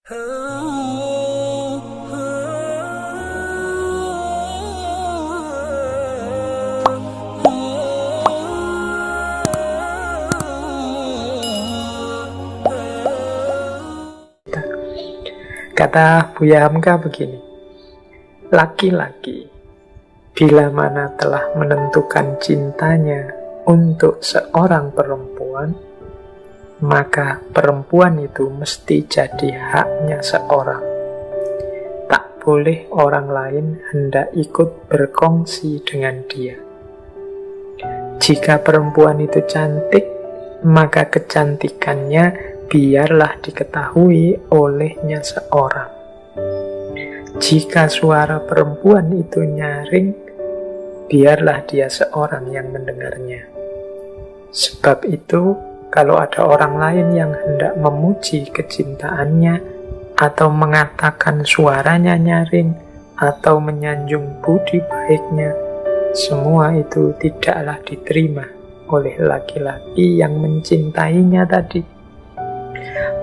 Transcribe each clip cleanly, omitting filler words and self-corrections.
Kata Buya Hamka begini, laki-laki bila mana telah menentukan cintanya untuk seorang perempuan, maka perempuan itu mesti jadi haknya seorang. Tak boleh orang lain hendak ikut berkongsi dengan dia. Jika perempuan itu cantik, maka kecantikannya biarlah diketahui olehnya seorang. Jika suara perempuan itu nyaring, biarlah dia seorang yang mendengarnya. Sebab itu, kalau ada orang lain yang hendak memuji kecintaannya, atau mengatakan suaranya nyaring, atau menyanjung budi baiknya, semua itu tidaklah diterima oleh laki-laki yang mencintainya tadi.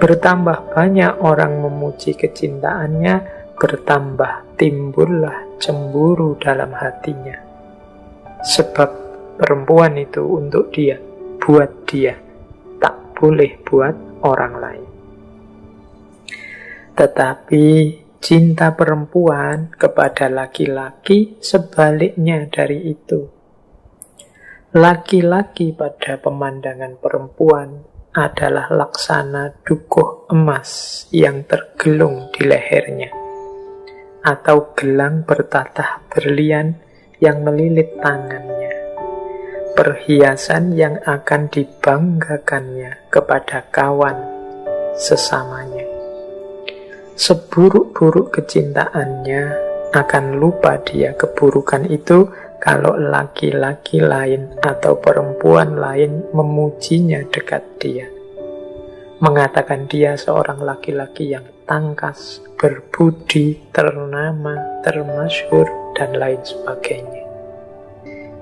Bertambah banyak orang memuji kecintaannya, bertambah timbullah cemburu dalam hatinya. Sebab perempuan itu untuk dia, buat dia, tak boleh buat orang lain. Tetapi cinta perempuan kepada laki-laki sebaliknya dari itu. Laki-laki pada pemandangan perempuan adalah laksana dukuh emas yang tergelung di lehernya, atau gelang bertatah berlian yang melilit tangannya, perhiasan yang akan dibanggakannya kepada kawan sesamanya. Seburuk-buruk kecintaannya, akan lupa dia keburukan itu kalau laki-laki lain atau perempuan lain memujinya dekat dia, mengatakan dia seorang laki-laki yang tangkas, berbudi, ternama, termasyhur, dan lain sebagainya.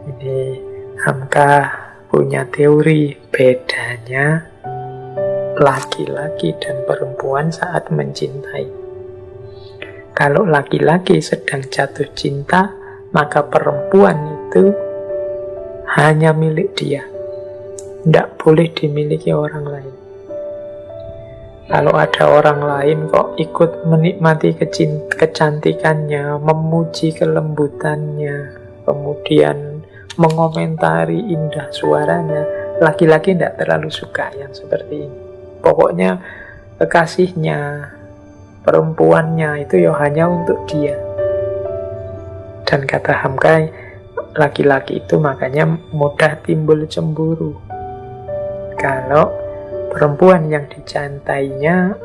Ini Hamka punya teori bedanya laki-laki dan perempuan saat mencintai. Kalau laki-laki sedang jatuh cinta, maka perempuan itu hanya milik dia, tidak boleh dimiliki orang lain. Kalau ada orang lain kok ikut menikmati kecantikannya, memuji kelembutannya, kemudian mengomentari indah suaranya, laki-laki tidak terlalu suka yang seperti ini. Pokoknya kekasihnya, perempuannya itu ya hanya untuk dia. Dan kata Hamka, laki-laki itu makanya mudah timbul cemburu. Kalau perempuan yang dicintainya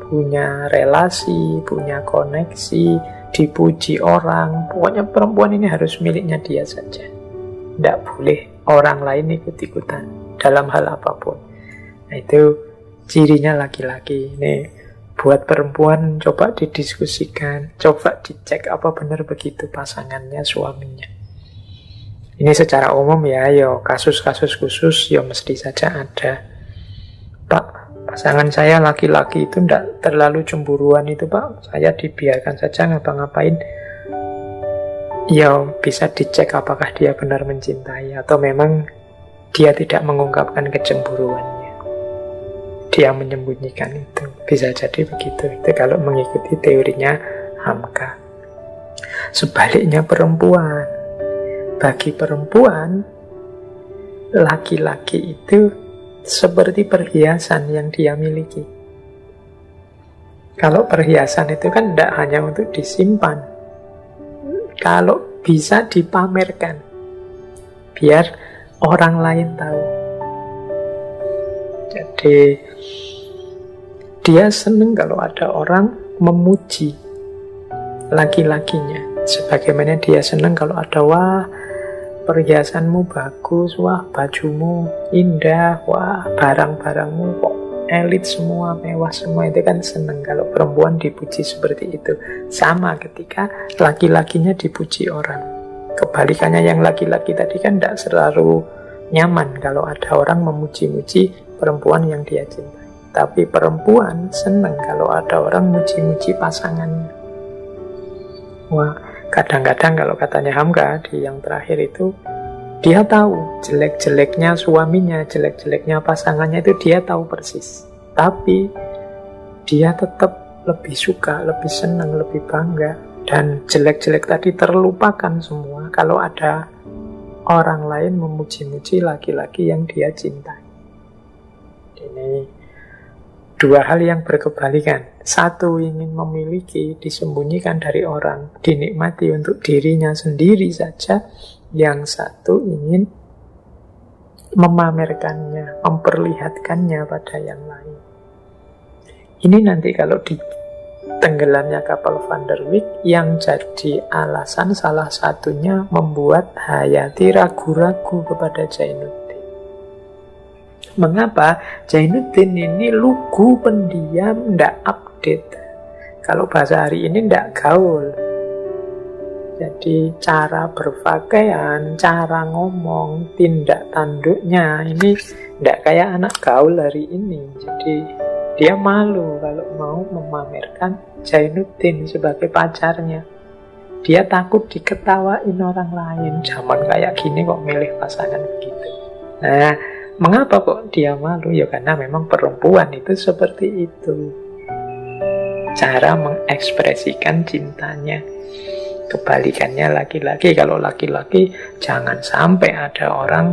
punya relasi, punya koneksi, dipuji orang, pokoknya perempuan ini harus miliknya dia saja. Tidak boleh orang lain ikut-ikutan dalam hal apapun. Nah, itu cirinya laki-laki. Nih, buat perempuan coba didiskusikan, coba dicek apa benar begitu pasangannya, suaminya. Ini secara umum ya, kasus-kasus khusus mesti saja ada. Pak, pasangan saya laki-laki itu tidak terlalu cemburuan itu Pak, saya dibiarkan saja ngapa-ngapain. Bisa dicek apakah dia benar mencintai atau memang dia tidak mengungkapkan kecemburuannya, dia menyembunyikan itu. Bisa jadi begitu. Itu kalau mengikuti teorinya Hamka. Sebaliknya perempuan. Bagi perempuan, laki-laki itu seperti perhiasan yang dia miliki. Kalau perhiasan itu kan tidak hanya untuk disimpan. Kalau bisa dipamerkan, biar orang lain tahu. Jadi dia senang kalau ada orang memuji laki-lakinya, sebagaimana dia senang kalau ada, wah perhiasanmu bagus, wah bajumu indah, wah barang-barangmu kok elit semua, mewah semua. Itu kan senang kalau perempuan dipuji seperti itu. Sama ketika laki-lakinya dipuji orang. Kebalikannya, yang laki-laki tadi kan tidak selalu nyaman kalau ada orang memuji-muji perempuan yang dia cintai. Tapi perempuan seneng kalau ada orang muji-muji pasangannya. Wah, kadang-kadang kalau katanya Hamka di yang terakhir itu, dia tahu jelek-jeleknya suaminya, jelek-jeleknya pasangannya itu dia tahu persis. Tapi dia tetap lebih suka, lebih senang, lebih bangga. Dan jelek-jelek tadi terlupakan semua kalau ada orang lain memuji-muji laki-laki yang dia cintai. Ini dua hal yang berkebalikan. Satu ingin memiliki, disembunyikan dari orang, dinikmati untuk dirinya sendiri saja. Yang satu ingin memamerkannya, memperlihatkannya pada yang lain. Ini nanti kalau di tenggelamnya kapal Van der Wijk yang jadi alasan salah satunya membuat Hayati ragu-ragu kepada Zainuddin. Mengapa? Zainuddin ini lugu, pendiam, tidak update. Kalau bahasa hari ini tidak gaul. Jadi cara berpakaian, cara ngomong, tindak tanduknya ini tidak kayak anak gaul hari ini. Jadi dia malu kalau mau memamerkan Zainuddin sebagai pacarnya. Dia takut diketawain orang lain. Zaman kayak gini kok milih pasangan begitu. Nah, mengapa kok dia malu? Ya karena memang perempuan itu seperti itu. Cara mengekspresikan cintanya. Kebalikannya laki-laki. Kalau laki-laki, jangan sampai ada orang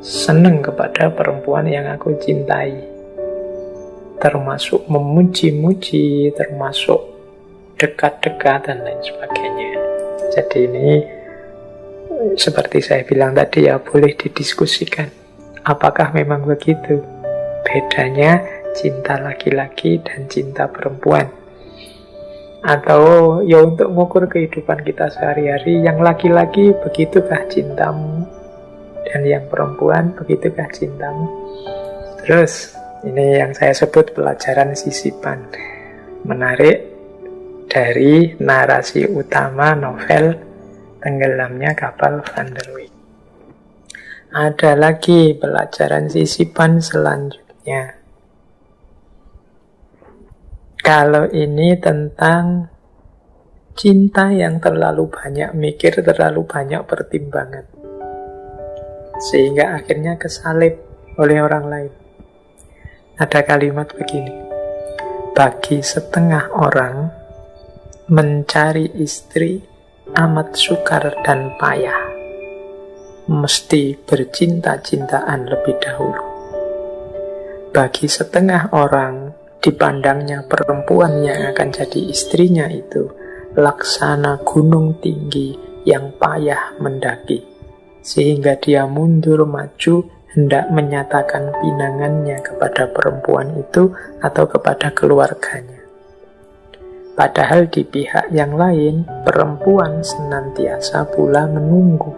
seneng kepada perempuan yang aku cintai. Termasuk memuji-muji, termasuk dekat-dekat dan lain sebagainya. Jadi ini seperti saya bilang tadi ya, boleh didiskusikan. Apakah memang begitu bedanya cinta laki-laki dan cinta perempuan? Atau ya untuk mengukur kehidupan kita sehari-hari, yang laki-laki begitukah cintamu, dan yang perempuan begitukah cintamu? Terus ini yang saya sebut pelajaran sisipan. Menarik dari narasi utama novel Tenggelamnya Kapal Van der Wijk. Ada lagi pelajaran sisipan selanjutnya. Kalau ini tentang cinta yang terlalu banyak mikir, terlalu banyak pertimbangan, sehingga akhirnya kesalip oleh orang lain. Ada kalimat begini: bagi setengah orang, mencari istri amat sukar dan payah, mesti bercinta-cintaan lebih dahulu. Bagi setengah orang, dipandangnya perempuan yang akan jadi istrinya itu laksana gunung tinggi yang payah mendaki, sehingga dia mundur maju hendak menyatakan pinangannya kepada perempuan itu atau kepada keluarganya. Padahal di pihak yang lain, perempuan senantiasa pula menunggu.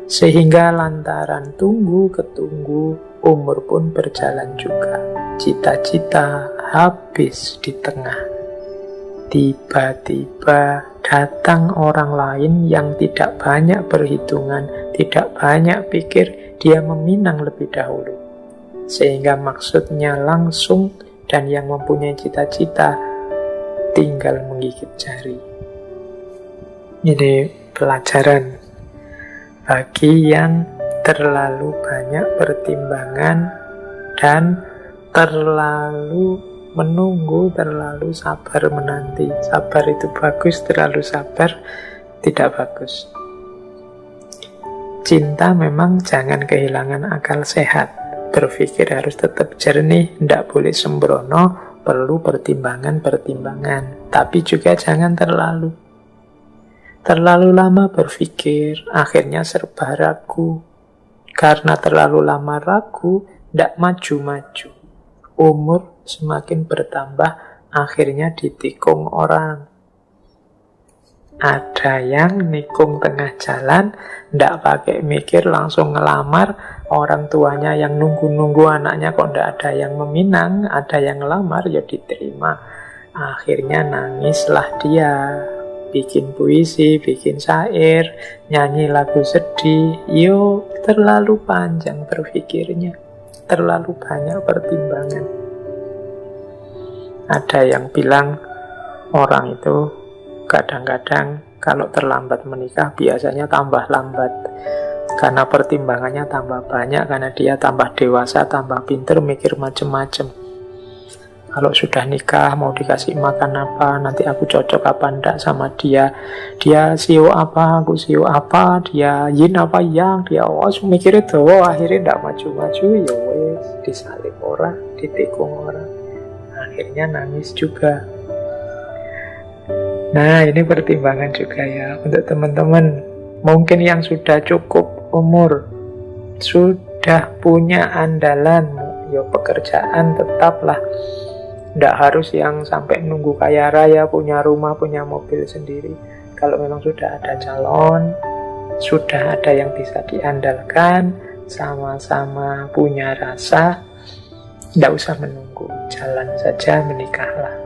Sehingga lantaran tunggu ketunggu, umur pun berjalan juga. Cita-cita habis di tengah. Tiba-tiba datang orang lain yang tidak banyak perhitungan, tidak banyak pikir, dia meminang lebih dahulu. Sehingga maksudnya langsung, dan yang mempunyai cita-cita tinggal menggigit jari. Ini pelajaran bagi yang terlalu banyak pertimbangan dan terlalu menunggu, terlalu sabar menanti. Sabar itu bagus, terlalu sabar tidak bagus. Cinta memang jangan kehilangan akal sehat. Berpikir harus tetap jernih, tidak boleh sembrono, perlu pertimbangan-pertimbangan. Tapi juga jangan terlalu lama berpikir, akhirnya serba ragu. Karena terlalu lama ragu, tidak maju-maju. Umur semakin bertambah, akhirnya ditikung orang. Ada yang nikung tengah jalan, tidak pakai mikir, langsung ngelamar. Orang tuanya yang nunggu-nunggu anaknya kok tidak ada yang meminang, ada yang ngelamar, ya diterima. Akhirnya nangislah dia, bikin puisi, bikin syair, nyanyi lagu sedih. Yo, terlalu panjang berpikirnya, terlalu banyak pertimbangan. Ada yang bilang orang itu kadang-kadang kalau terlambat menikah biasanya tambah lambat. Karena pertimbangannya tambah banyak, karena dia tambah dewasa, tambah pinter, mikir macem-macem. Kalau sudah nikah, mau dikasih makan apa, nanti aku cocok apa enggak sama dia. Dia sio apa, aku sio apa, dia yin apa yang, dia mikirnya tuh, akhirnya enggak maju-maju, ya wes, disalib orang, ditikung orang. Akhirnya nangis juga. Nah, ini pertimbangan juga ya untuk teman-teman. Mungkin yang sudah cukup umur, sudah punya andalan, ya pekerjaan tetaplah. Tidak harus yang sampai nunggu kaya raya, punya rumah, punya mobil sendiri. Kalau memang sudah ada calon, sudah ada yang bisa diandalkan, sama-sama punya rasa, tidak usah menunggu, jalan saja, menikahlah.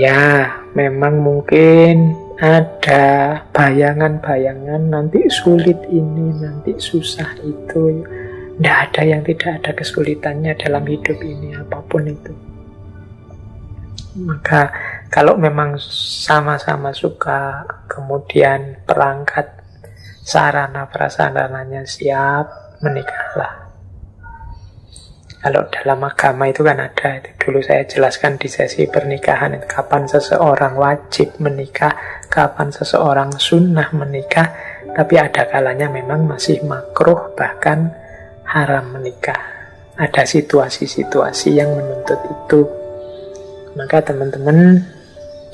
Ya, memang mungkin ada bayangan-bayangan nanti sulit ini, nanti susah itu. Tidak ada yang tidak ada kesulitannya dalam hidup ini, apapun itu. Maka kalau memang sama-sama suka, kemudian perangkat sarana prasarananya siap, menikahlah. Kalau dalam agama itu kan ada, itu dulu saya jelaskan di sesi pernikahan, kapan seseorang wajib menikah, kapan seseorang sunnah menikah, tapi ada kalanya memang masih makruh, bahkan haram menikah. Ada situasi-situasi yang menuntut itu. Maka teman-teman,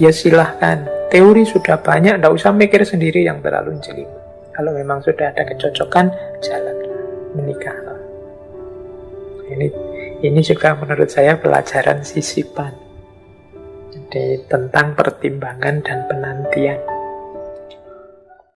ya silahkan. Teori sudah banyak, tidak usah mikir sendiri yang terlalu jeli. Kalau memang sudah ada kecocokan, jalanlah, menikahlah. Ini juga menurut saya pelajaran sisipan. Jadi tentang pertimbangan dan penantian.